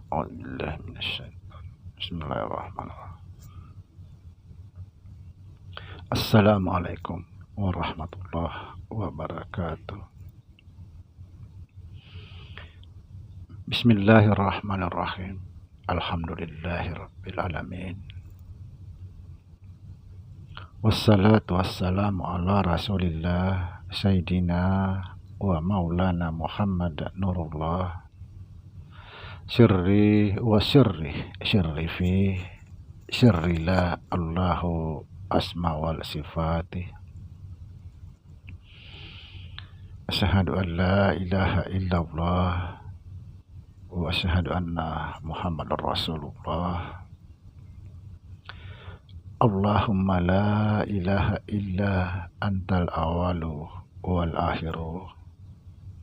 A'udzubillahi minasyaitonir. Bismillahirrahmanirrahim. Assalamualaikum warahmatullahi wabarakatuh. Bismillahirrahmanirrahim. Alhamdulillahirabbil alamin. Wassalatu wassalamu ala Rasulillah Sayyidina wa Maulana Muhammad Nurullah Sirri wa sirri fi sirri la Allahu asma wal sifati. Asyhadu an la ilaha illallah wa asyhadu anna Muhammadar Rasulullah. Allahumma la ilaha illa antal awalu wal akhiru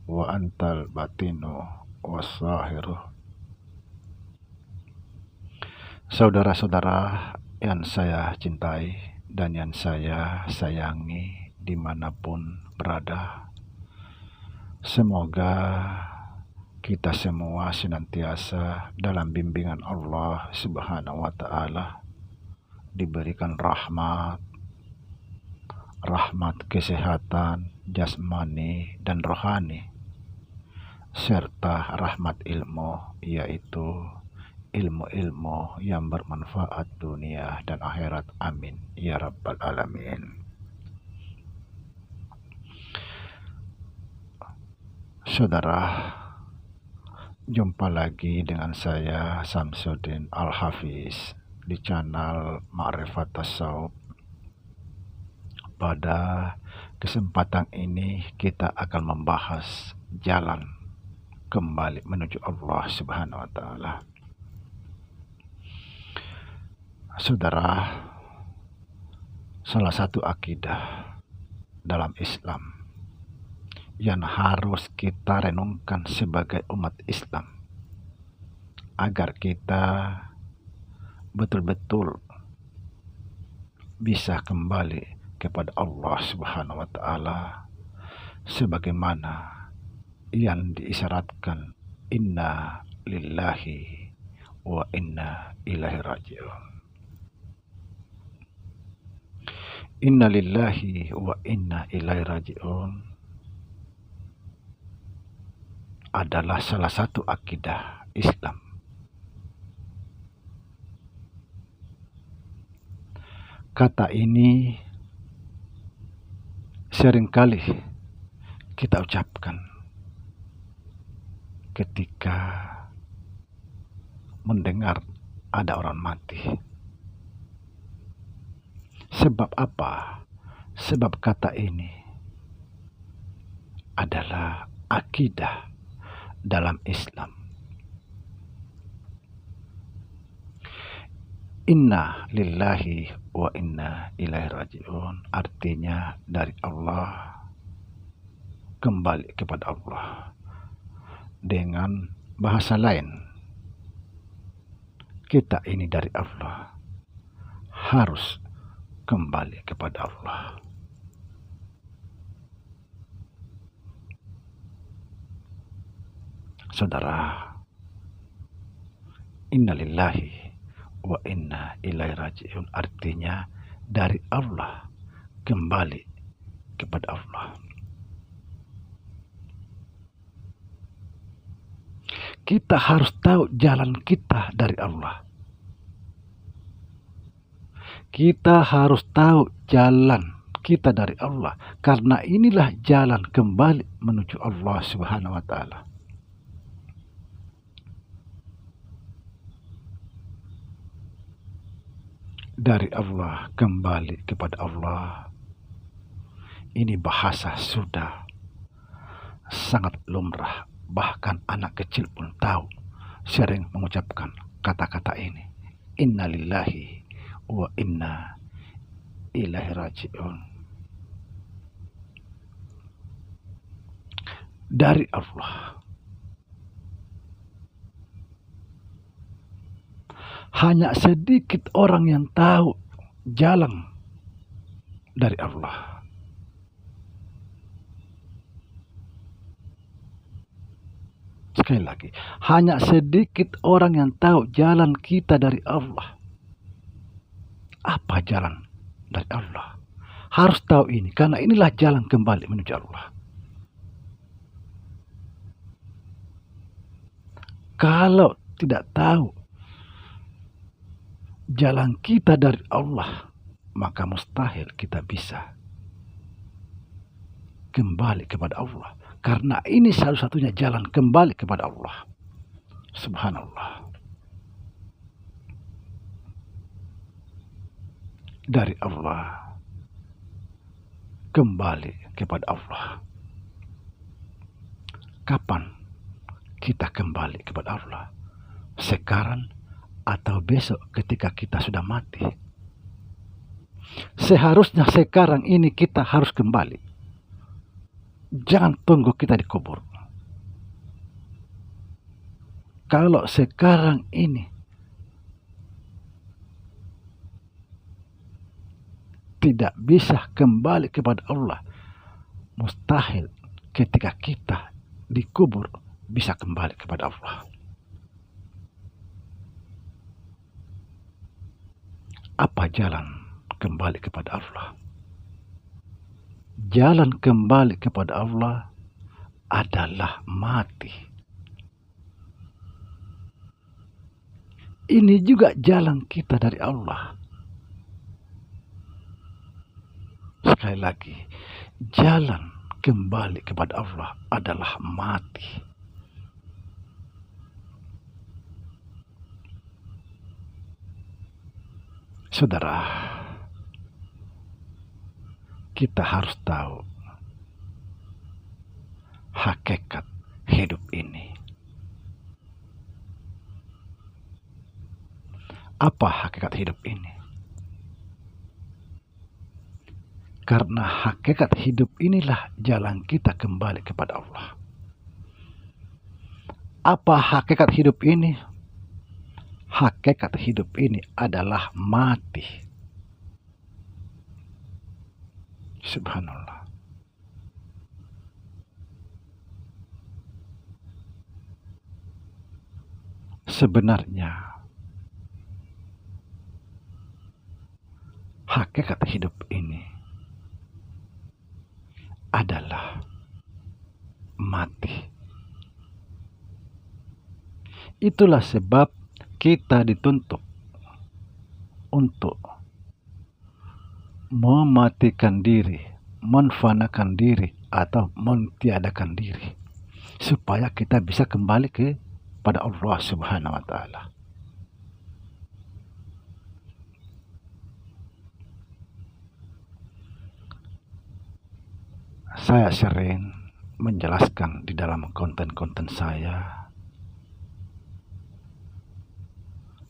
wa antal batinu was zahiru. Saudara-saudara yang saya cintai dan yang saya sayangi dimanapun berada, semoga kita semua senantiasa dalam bimbingan Allah Subhanahu wa Ta'ala, diberikan rahmat kesehatan jasmani dan rohani, serta rahmat ilmu, yaitu ilmu-ilmu yang bermanfaat dunia dan akhirat. Amin ya rabbal alamin. Saudara, jumpa lagi dengan saya Samsuddin Al-Hafiz di channel Ma'rifat Tasawuf. Pada kesempatan ini kita akan membahas jalan kembali menuju Allah Subhanahu wa Ta'ala. Saudara, salah satu akidah dalam Islam yang harus kita renungkan sebagai umat Islam agar kita betul-betul bisa kembali kepada Allah Subhanahu wa Ta'ala sebagaimana yang diisyaratkan, inna lillahi wa inna ilaihi raji'un. Inna lillahi wa inna ilaihi raji'un adalah salah satu akidah Islam. Kata ini seringkali kita ucapkan ketika mendengar ada orang mati. Sebab apa? Sebab kata ini adalah akidah dalam Islam. Inna lillahi wa inna ilaihi raji'un artinya dari Allah, kembali kepada Allah. Dengan bahasa lain, kita ini dari Allah, harus kembali kepada Allah. Saudara, inna lillahi wa inna ilaihi raji'un artinya dari Allah, kembali kepada Allah. Kita harus tahu jalan kita dari Allah. Kita harus tahu jalan kita dari Allah, karena inilah jalan kembali menuju Allah Subhanahu wa Ta'ala. Dari Allah kembali kepada Allah, ini bahasa sudah sangat lumrah, bahkan anak kecil pun tahu, sering mengucapkan kata-kata ini, inna lillahi wa inna ilaihi raji'un. Dari Allah. Hanya sedikit orang yang tahu jalan dari Allah. Sekali lagi, hanya sedikit orang yang tahu jalan kita dari Allah. Apa jalan dari Allah? Harus tahu ini, karena inilah jalan kembali menuju Allah. Kalau tidak tahu jalan kita dari Allah, maka mustahil kita bisa kembali kepada Allah. Karena ini satu-satunya jalan kembali kepada Allah. Subhanallah. Dari Allah kembali kepada Allah. Kapan kita kembali kepada Allah? Sekarang atau besok ketika kita sudah mati? Seharusnya sekarang ini kita harus kembali. Jangan tunggu kita dikubur. Kalau sekarang ini tidak bisa kembali kepada Allah, mustahil ketika kita dikubur bisa kembali kepada Allah. Apa jalan kembali kepada Allah? Jalan kembali kepada Allah adalah mati. Ini juga jalan kita dari Allah. Sekali lagi, jalan kembali kepada Allah adalah mati. Saudara, kita harus tahu hakikat hidup ini. Apa hakikat hidup ini? Karena hakikat hidup inilah jalan kita kembali kepada Allah. Apa hakikat hidup ini? Hakikat hidup ini adalah mati. Subhanallah. Sebenarnya hakikat hidup ini adalah mati. Itulah sebab kita dituntut untuk mematikan diri, menfanakan diri, atau mentiadakan diri, supaya kita bisa kembali kepada Allah Subhanahu wa Ta'ala. Saya sering menjelaskan di dalam konten-konten saya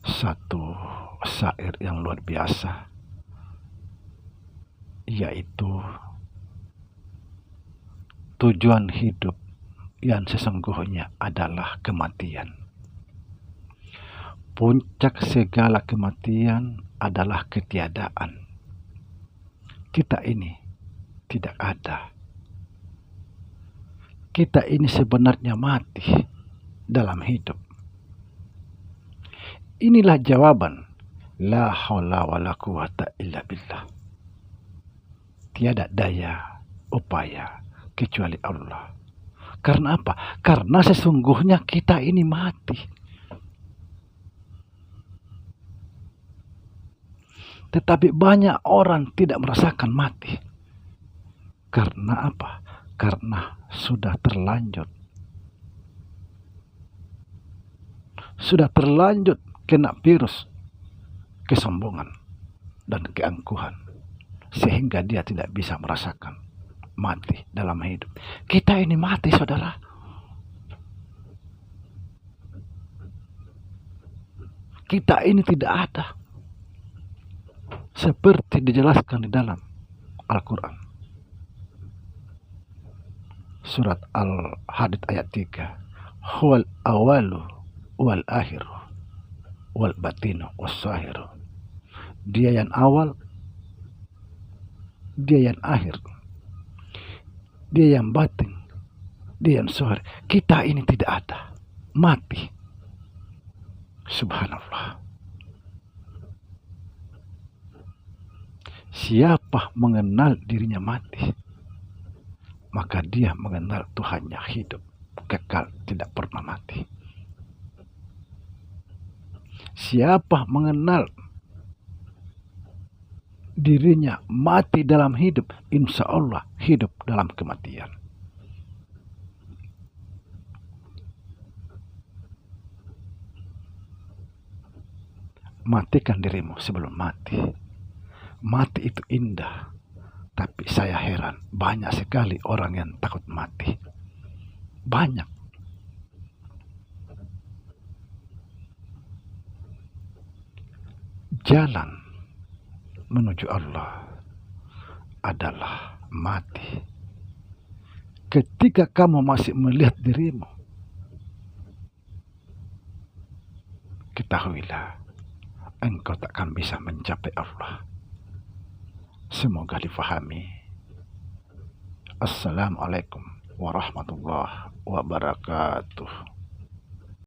satu syair yang luar biasa, yaitu tujuan hidup yang sesungguhnya adalah kematian. Puncak segala kematian adalah ketiadaan. Kita ini tidak ada. Kita ini sebenarnya mati dalam hidup. Inilah jawaban la haula wala quwata illa billah. Tiada daya upaya kecuali Allah. Karena apa? Karena sesungguhnya kita ini mati. Tetapi banyak orang tidak merasakan mati. Karena apa? Karena sudah terlanjur. Sudah terlanjur kena virus kesombongan dan keangkuhan, sehingga dia tidak bisa merasakan mati dalam hidup. Kita ini mati, saudara. Kita ini tidak ada. Seperti dijelaskan di dalam Al-Quran. Surat Al-Hadid ayat 3. Huwal awalu wal akhiru wal batinu was zahiru. Dia yang awal, dia yang akhir, dia yang batin, dia yang zahir. Kita ini tidak ada. mati. Subhanallah. Siapa mengenal dirinya mati, maka dia mengenal Tuhannya hidup, kekal, tidak pernah mati. Siapa mengenal dirinya mati dalam hidup, insya Allah hidup dalam kematian. Matikan dirimu sebelum mati. Mati itu indah, tapi saya heran, banyak sekali orang yang takut mati. Banyak. Jalan menuju Allah adalah mati. Ketika kamu masih melihat dirimu, ketahuilah engkau takkan bisa mencapai Allah. Semoga difahami. Assalamualaikum warahmatullahi wabarakatuh.